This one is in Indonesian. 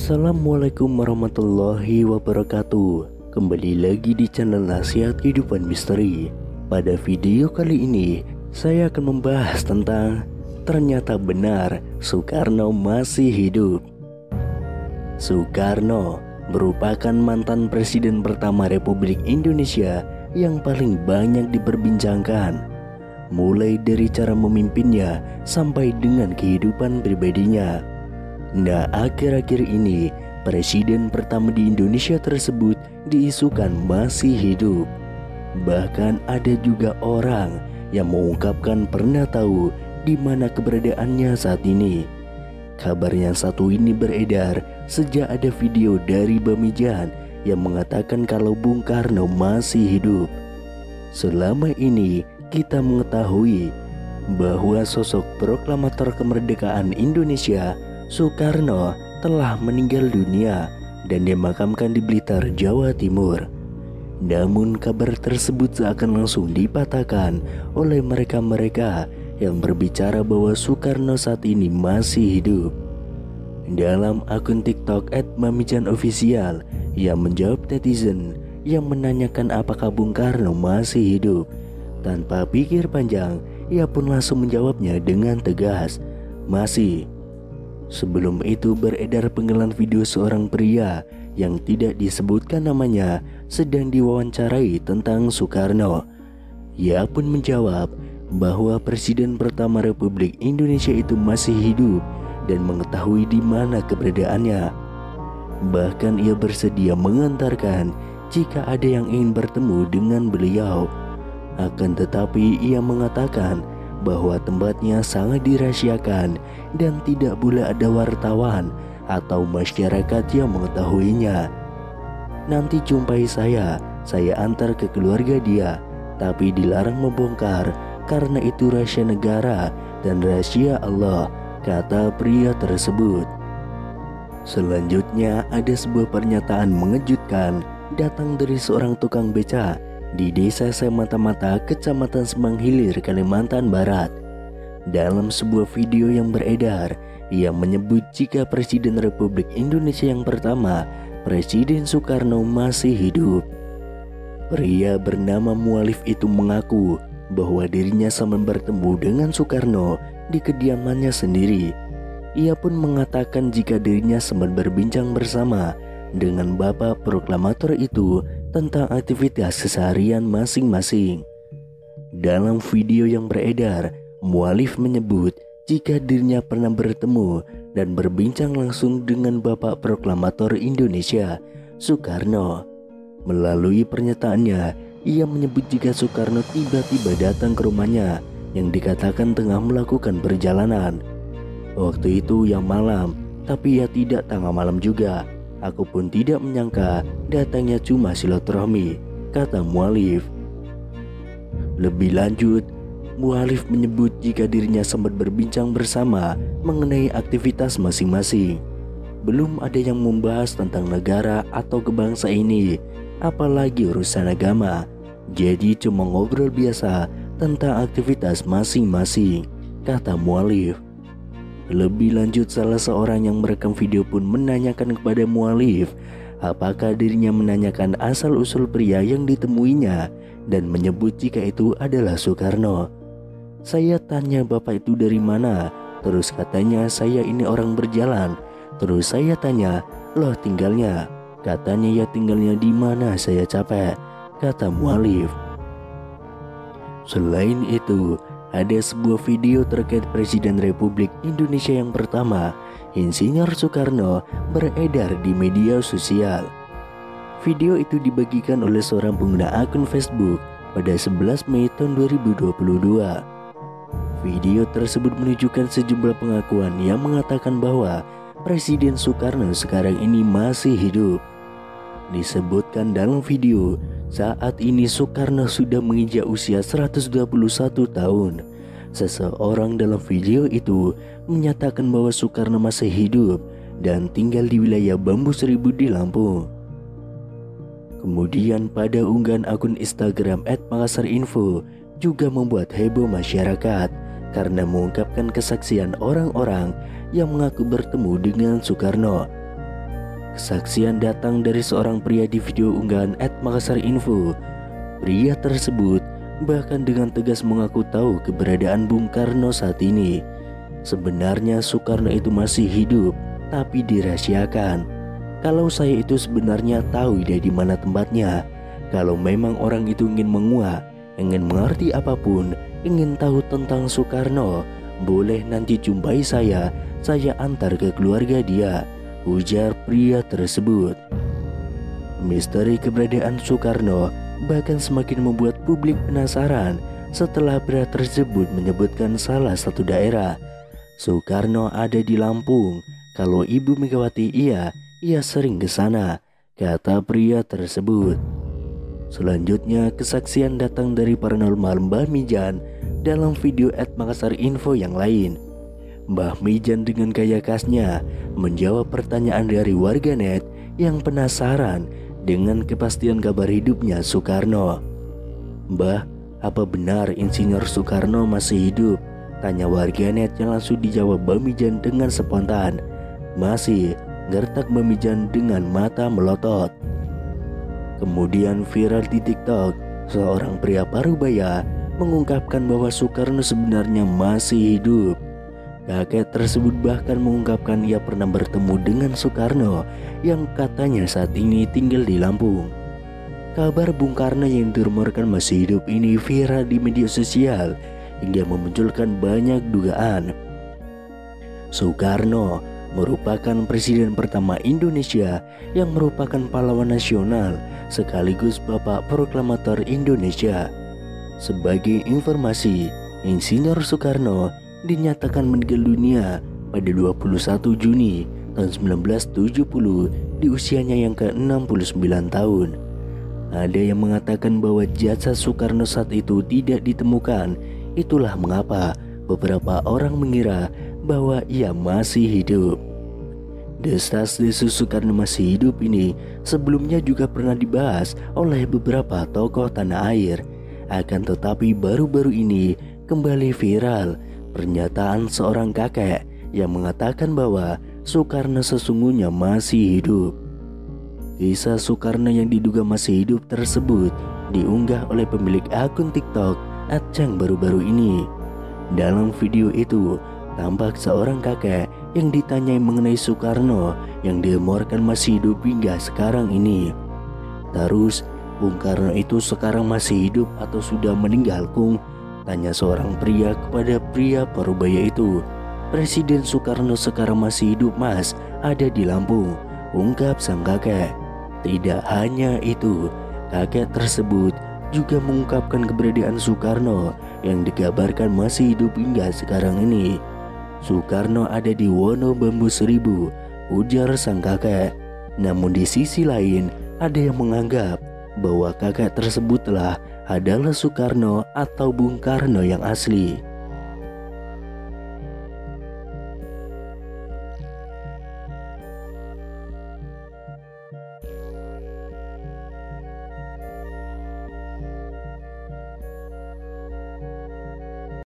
Assalamualaikum warahmatullahi wabarakatuh. Kembali lagi di channel Nasihat Kehidupan Misteri. Pada video kali ini saya akan membahas tentang ternyata benar Soekarno masih hidup. Soekarno merupakan mantan presiden pertama Republik Indonesia yang paling banyak diperbincangkan, mulai dari cara memimpinnya sampai dengan kehidupan pribadinya. Nah, akhir-akhir ini presiden pertama di Indonesia tersebut diisukan masih hidup. Bahkan ada juga orang yang mengungkapkan pernah tahu di mana keberadaannya saat ini. Kabar yang satu ini beredar sejak ada video dari Bamijan yang mengatakan kalau Bung Karno masih hidup. Selama ini kita mengetahui bahwa sosok proklamator kemerdekaan Indonesia Soekarno telah meninggal dunia dan dimakamkan di Blitar, Jawa Timur. Namun kabar tersebut seakan langsung dipatahkan oleh mereka-mereka yang berbicara bahwa Soekarno saat ini masih hidup. Dalam akun TikTok @mamijanofficial yang menjawab netizen yang menanyakan apakah Bung Karno masih hidup. Tanpa pikir panjang, ia pun langsung menjawabnya dengan tegas, "Masih." Sebelum itu beredar penggalan video seorang pria yang tidak disebutkan namanya sedang diwawancarai tentang Soekarno. Ia pun menjawab bahwa presiden pertama Republik Indonesia itu masih hidup dan mengetahui di mana keberadaannya. Bahkan ia bersedia mengantarkan jika ada yang ingin bertemu dengan beliau. Akan tetapi ia mengatakan bahwa tempatnya sangat dirahasiakan dan tidak boleh ada wartawan atau masyarakat yang mengetahuinya. "Nanti jumpai saya antar ke keluarga dia, tapi dilarang membongkar karena itu rahasia negara dan rahasia Allah," kata pria tersebut. Selanjutnya ada sebuah pernyataan mengejutkan datang dari seorang tukang beca di Desa Semata-Mata, Kecamatan Semang Hilir, Kalimantan Barat. Dalam sebuah video yang beredar, ia menyebut jika Presiden Republik Indonesia yang pertama, Presiden Soekarno masih hidup. Pria bernama Mualif itu mengaku bahwa dirinya sempat bertemu dengan Soekarno di kediamannya sendiri. Ia pun mengatakan jika dirinya sempat berbincang bersama dengan bapak proklamator itu tentang aktivitas keseharian masing-masing. Dalam video yang beredar, Mualif menyebut jika dirinya pernah bertemu dan berbincang langsung dengan bapak proklamator Indonesia, Soekarno. Melalui pernyataannya, ia menyebut jika Soekarno tiba-tiba datang ke rumahnya yang dikatakan tengah melakukan perjalanan. "Waktu itu yang malam, tapi ya tidak tengah malam juga. Aku pun tidak menyangka datangnya cuma silaturahmi," kata Mualif. Lebih lanjut, Mualif menyebut jika dirinya sempat berbincang bersama mengenai aktivitas masing-masing. Belum ada yang membahas tentang negara atau kebangsa ini, apalagi urusan agama. Jadi cuma ngobrol biasa tentang aktivitas masing-masing, kata Mualif. Lebih lanjut, salah seorang yang merekam video pun menanyakan kepada Mualif apakah dirinya menanyakan asal-usul pria yang ditemuinya dan menyebut jika itu adalah Soekarno. "Saya tanya bapak itu dari mana, terus katanya saya ini orang berjalan. Terus saya tanya, loh tinggalnya? Katanya ya tinggalnya di mana, saya capek," kata Mualif. Selain itu, ada sebuah video terkait Presiden Republik Indonesia yang pertama, Insinyur Soekarno, beredar di media sosial. Video itu dibagikan oleh seorang pengguna akun Facebook pada 11 Mei tahun 2022. Video tersebut menunjukkan sejumlah pengakuan yang mengatakan bahwa Presiden Soekarno sekarang ini masih hidup. Disebutkan dalam video, saat ini Soekarno sudah menginjak usia 121 tahun. Seseorang dalam video itu menyatakan bahwa Soekarno masih hidup dan tinggal di wilayah Bambu Seribu di Lampung. Kemudian pada unggahan akun Instagram @makassarinfo juga membuat heboh masyarakat karena mengungkapkan kesaksian orang-orang yang mengaku bertemu dengan Soekarno. Kesaksian datang dari seorang pria di video unggahan @makassarinfo. Pria tersebut bahkan dengan tegas mengaku tahu keberadaan Bung Karno saat ini. Sebenarnya Soekarno itu masih hidup, tapi dirahasiakan. Kalau saya itu sebenarnya tahu dia di mana tempatnya. Kalau memang orang itu ingin menguak, ingin mengerti apapun, ingin tahu tentang Soekarno, boleh nanti jumpai saya antar ke keluarga dia, ujar pria tersebut. Misteri keberadaan Soekarno bahkan semakin membuat publik penasaran setelah pria tersebut menyebutkan salah satu daerah. Soekarno ada di Lampung. Kalau Ibu Megawati ia sering ke sana, kata pria tersebut. Selanjutnya, kesaksian datang dari paranormal Mbah Mijan dalam video @makassarinfo yang lain. Mbah Mijan dengan gaya khasnya menjawab pertanyaan dari warganet yang penasaran dengan kepastian kabar hidupnya Soekarno. "Mbah, apa benar Insinyur Soekarno masih hidup?" tanya warganet yang langsung dijawab Mbah Mijan dengan spontan. "Masih," gertak Mbah Mijan dengan mata melotot. Kemudian viral di TikTok, seorang pria parubaya mengungkapkan bahwa Soekarno sebenarnya masih hidup. Kakek tersebut bahkan mengungkapkan ia pernah bertemu dengan Soekarno yang katanya saat ini tinggal di Lampung. Kabar Bung Karno yang dirumorkan masih hidup ini viral di media sosial hingga memunculkan banyak dugaan. Soekarno merupakan presiden pertama Indonesia yang merupakan pahlawan nasional sekaligus Bapak Proklamator Indonesia. Sebagai informasi, Insinyur Soekarno dinyatakan meninggal dunia pada 21 Juni tahun 1970 di usianya yang ke-69 tahun. Ada yang mengatakan bahwa jasad Soekarno saat itu tidak ditemukan. Itulah mengapa beberapa orang mengira bahwa ia masih hidup. Desas-desus Soekarno masih hidup ini sebelumnya juga pernah dibahas oleh beberapa tokoh tanah air. Akan tetapi baru-baru ini kembali viral pernyataan seorang kakek yang mengatakan bahwa Soekarno sesungguhnya masih hidup. Kisah Soekarno yang diduga masih hidup tersebut diunggah oleh pemilik akun TikTok @cang baru-baru ini. Dalam video itu tampak seorang kakek yang ditanyai mengenai Soekarno yang dirumorkan masih hidup hingga sekarang ini. Terus, Bung Karno itu sekarang masih hidup atau sudah meninggal, Kung? Tanya seorang pria kepada pria parubaya itu. "Presiden Soekarno sekarang masih hidup, Mas, ada di Lampung," ungkap sang kakek. Tidak hanya itu, kakek tersebut juga mengungkapkan keberadaan Soekarno yang dikabarkan masih hidup hingga sekarang ini. "Soekarno ada di Wono Bambu Seribu," ujar sang kakek. Namun di sisi lain, ada yang menganggap bahwa kakek tersebutlah adalah Soekarno atau Bung Karno yang asli.